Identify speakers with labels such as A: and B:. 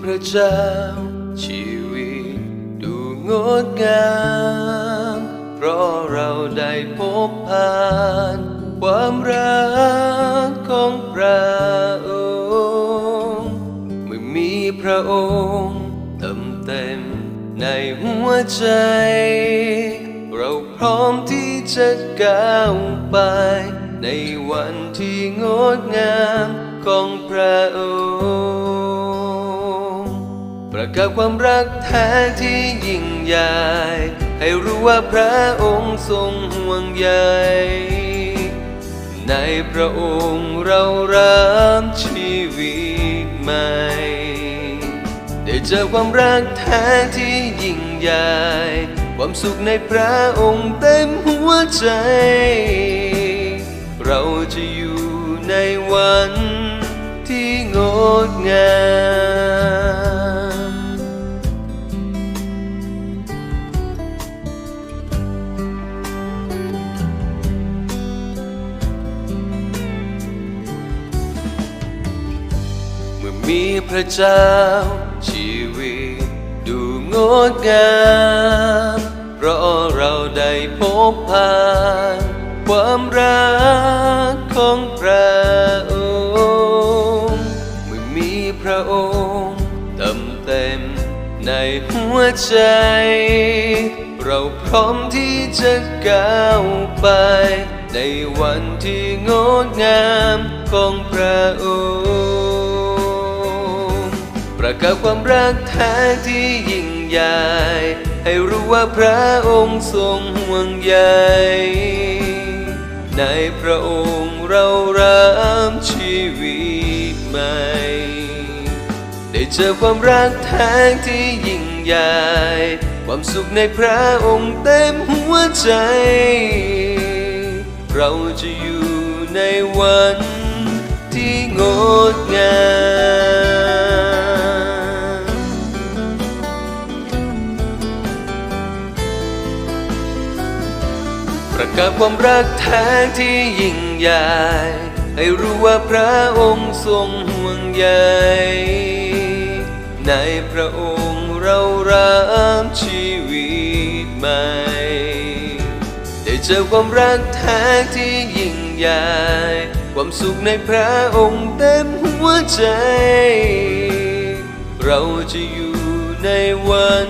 A: พระเจ้าชีวิตดูงดงามเพราะเราได้พบผ่านความรักของพระองค์เมื่อมีพระองค์เต็มในหัวใจเราพร้อมที่จะก้าวไปในวันที่งดงามของพระองค์ประกาศความรักแท้ที่ยิ่งใหญ่ให้รู้ว่าพระองค์ทรงห่วงใยในพระองค์เรารับชีวิตใหม่ได้เจอความรักแท้ที่ยิ่งใหญ่ความสุขในพระองค์เต็มหัวใจเราจะอยู่ในวันที่งดงามเมื่อมีพระเจ้าชีวิตดูงดงามเพราะเราได้พบผ่านความรักของพระองค์เมื่อมีพระองค์เต็มในหัวใจเราพร้อมที่จะก้าวไปในวันที่งดงามของพระองค์ประกาศความรักแท้ที่ยิ่งใหญ่ให้รู้ว่าพระองค์ทรงห่วงใยในพระองค์เรารับชีวิตใหม่ได้เจอความรักแท้ที่ยิ่งใหญ่ความสุขในพระองค์เต็มหัวใจเราจะอยู่ในวันที่งดงามประกาศความรักแท้ที่ยิ่งใหญ่ให้รู้ว่าพระองค์ทรงห่วงใยในพระองค์เรารับชีวิตใหม่ได้เจอความรักแท้ที่ยิ่งใหญ่ความสุขในพระองค์เต็มหัวใจเราจะอยู่ในวัน